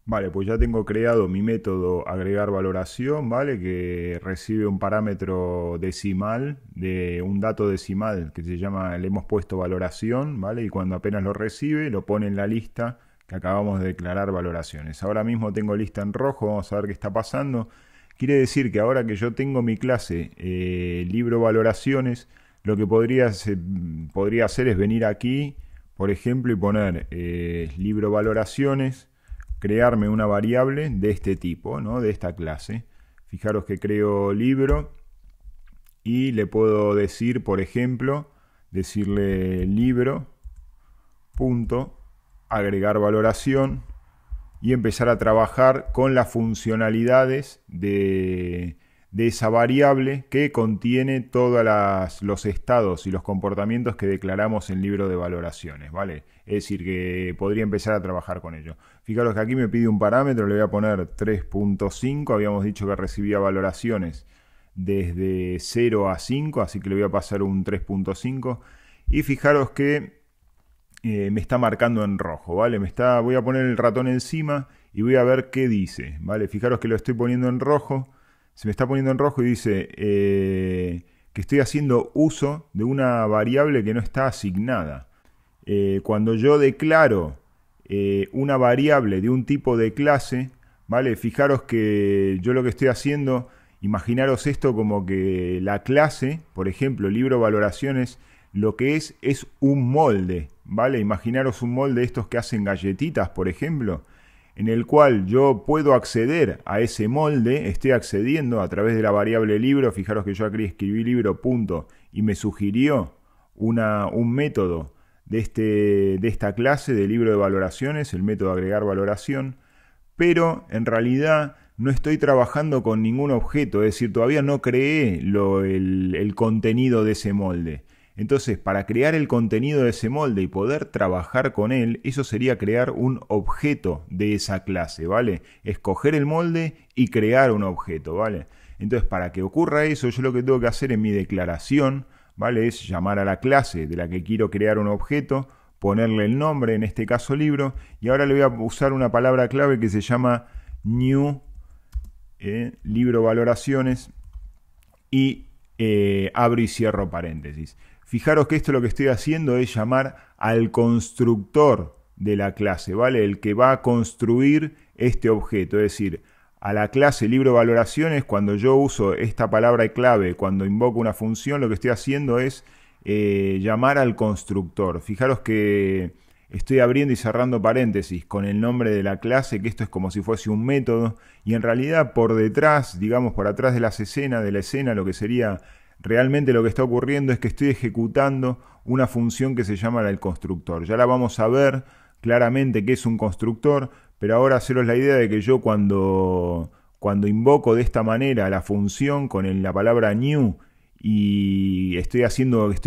Vale, pues ya tengo creado mi método agregar valoración, ¿vale? Que recibe un parámetro decimal de un dato decimal que se llama, le hemos puesto valoración, ¿vale? Y cuando apenas lo recibe, lo pone en la lista que acabamos de declarar valoraciones. Ahora mismo tengo lista en rojo, vamos a ver qué está pasando. Quiere decir que ahora que yo tengo mi clase libro valoraciones, lo que podría hacer es venir aquí, por ejemplo, y poner libro valoraciones, crearme una variable de este tipo, ¿no? De esta clase. Fijaros que creo libro y le puedo decir, por ejemplo, decirle libro punto agregar valoración y empezar a trabajar con las funcionalidades de esa variable que contiene todos los estados y los comportamientos que declaramos en el libro de valoraciones, ¿vale? Es decir, que podría empezar a trabajar con ello. Fijaros que aquí me pide un parámetro, le voy a poner 3.5, habíamos dicho que recibía valoraciones desde 0 a 5, así que le voy a pasar un 3.5 y fijaros que me está marcando en rojo, ¿vale? Voy a poner el ratón encima y voy a ver qué dice, ¿vale? Fijaros que lo estoy poniendo en rojo, se me está poniendo en rojo y dice que estoy haciendo uso de una variable que no está asignada. Cuando yo declaro una variable de un tipo de clase, ¿vale? Fijaros que yo lo que estoy haciendo, imaginaros esto como que la clase, por ejemplo, libro valoraciones, lo que es un molde, ¿vale? Imaginaros un molde de estos que hacen galletitas, por ejemplo, en el cual yo puedo acceder a ese molde, estoy accediendo a través de la variable libro, fijaros que yo aquí escribí libro punto y me sugirió un método de esta clase de libro de valoraciones, el método agregar valoración, pero en realidad no estoy trabajando con ningún objeto, es decir, todavía no creé el contenido de ese molde. Entonces, para crear el contenido de ese molde y poder trabajar con él, eso sería crear un objeto de esa clase, ¿vale? Escoger el molde y crear un objeto, ¿vale? Entonces, para que ocurra eso, yo lo que tengo que hacer en mi declaración, ¿vale? Es llamar a la clase de la que quiero crear un objeto, ponerle el nombre, en este caso libro, y ahora le voy a usar una palabra clave que se llama new, libro valoraciones, y abro y cierro paréntesis. Fijaros que esto lo que estoy haciendo es llamar al constructor de la clase, ¿vale? El que va a construir este objeto, es decir, a la clase libro valoraciones, cuando yo uso esta palabra clave, cuando invoco una función, lo que estoy haciendo es llamar al constructor. Fijaros que estoy abriendo y cerrando paréntesis con el nombre de la clase, que esto es como si fuese un método, y en realidad por detrás, digamos por atrás de la escena, lo que sería realmente lo que está ocurriendo es que estoy ejecutando una función que se llama el constructor. Ya la vamos a ver claramente qué es un constructor, pero ahora haceros la idea de que yo cuando invoco de esta manera la función con la palabra new y estoy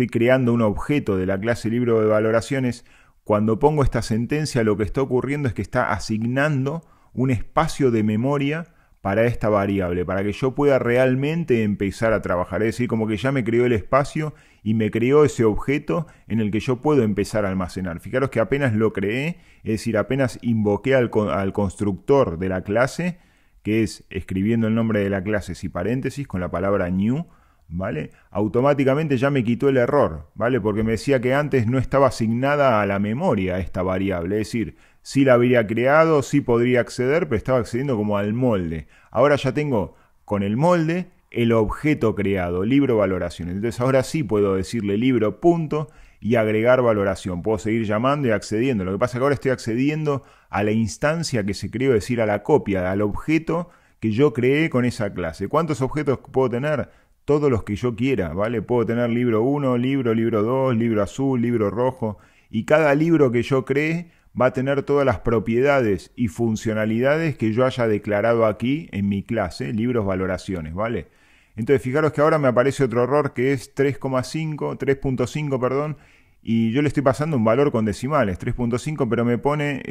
creando un objeto de la clase libro de valoraciones, cuando pongo esta sentencia lo que está ocurriendo es que está asignando un espacio de memoria para esta variable, para que yo pueda realmente empezar a trabajar. Es decir, como que ya me creó el espacio y me creó ese objeto en el que yo puedo empezar a almacenar. Fijaros que apenas lo creé, es decir, apenas invoqué al constructor de la clase, que es escribiendo el nombre de la clase y paréntesis con la palabra new, ¿vale? Automáticamente ya me quitó el error, ¿vale? Porque me decía que antes no estaba asignada a la memoria esta variable, es decir, sí la habría creado, sí podría acceder, pero estaba accediendo como al molde. Ahora ya tengo con el molde el objeto creado, libro valoración. Entonces ahora sí puedo decirle libro punto y agregar valoración. Puedo seguir llamando y accediendo. Lo que pasa es que ahora estoy accediendo a la instancia que se creó, es decir, a la copia, al objeto que yo creé con esa clase. ¿Cuántos objetos puedo tener? Todos los que yo quiera, ¿vale? Puedo tener libro 1, libro 2, libro azul, libro rojo, y cada libro que yo cree va a tener todas las propiedades y funcionalidades que yo haya declarado aquí en mi clase, libros valoraciones, ¿vale? Entonces fijaros que ahora me aparece otro error que es 3.5, perdón, y yo le estoy pasando un valor con decimales, 3.5, pero me pone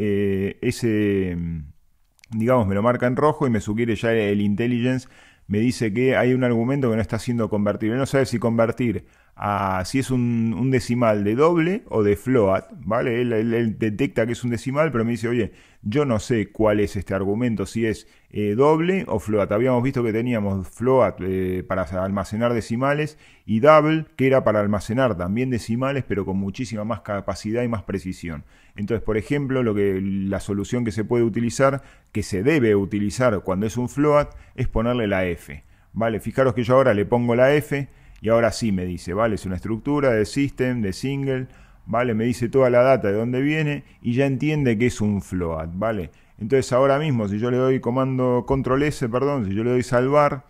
digamos, me lo marca en rojo y me sugiere ya el intelligence, me dice que hay un argumento que no está siendo convertible. No sabe si convertir a si es un decimal de doble o de float, ¿vale? Él detecta que es un decimal, pero me dice, oye, yo no sé cuál es este argumento, si es doble o float. Habíamos visto que teníamos float para almacenar decimales y double, que era para almacenar también decimales, pero con muchísima más capacidad y más precisión. Entonces, por ejemplo, la solución que se puede utilizar, que se debe utilizar cuando es un float, es ponerle la F. ¿Vale? Fijaros que yo ahora le pongo la F y ahora sí me dice, ¿vale? Es una estructura de system, de single, ¿vale? Me dice toda la data de dónde viene y ya entiende que es un float, ¿vale? Entonces ahora mismo, si yo le doy comando control S, perdón, si yo le doy salvar,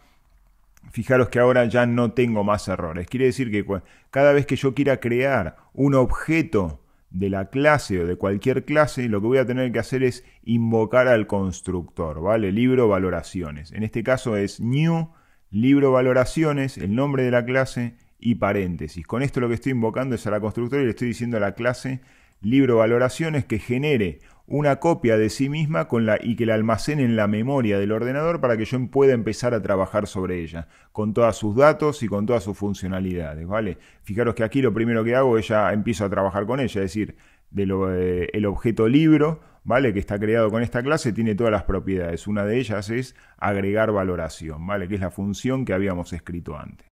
fijaros que ahora ya no tengo más errores. Quiere decir que cada vez que yo quiera crear un objeto de la clase o de cualquier clase, lo que voy a tener que hacer es invocar al constructor, ¿vale? Libro valoraciones. En este caso es new, libro valoraciones, el nombre de la clase y paréntesis. Con esto lo que estoy invocando es a la constructora y le estoy diciendo a la clase libro valoraciones que genere una copia de sí misma y que la almacene en la memoria del ordenador para que yo pueda empezar a trabajar sobre ella, con todos sus datos y con todas sus funcionalidades, ¿vale? Fijaros que aquí lo primero que hago es ya empiezo a trabajar con ella, es decir, el objeto libro, ¿vale? Que está creado con esta clase, tiene todas las propiedades. Una de ellas es agregar valoración, ¿vale? Que es la función que habíamos escrito antes.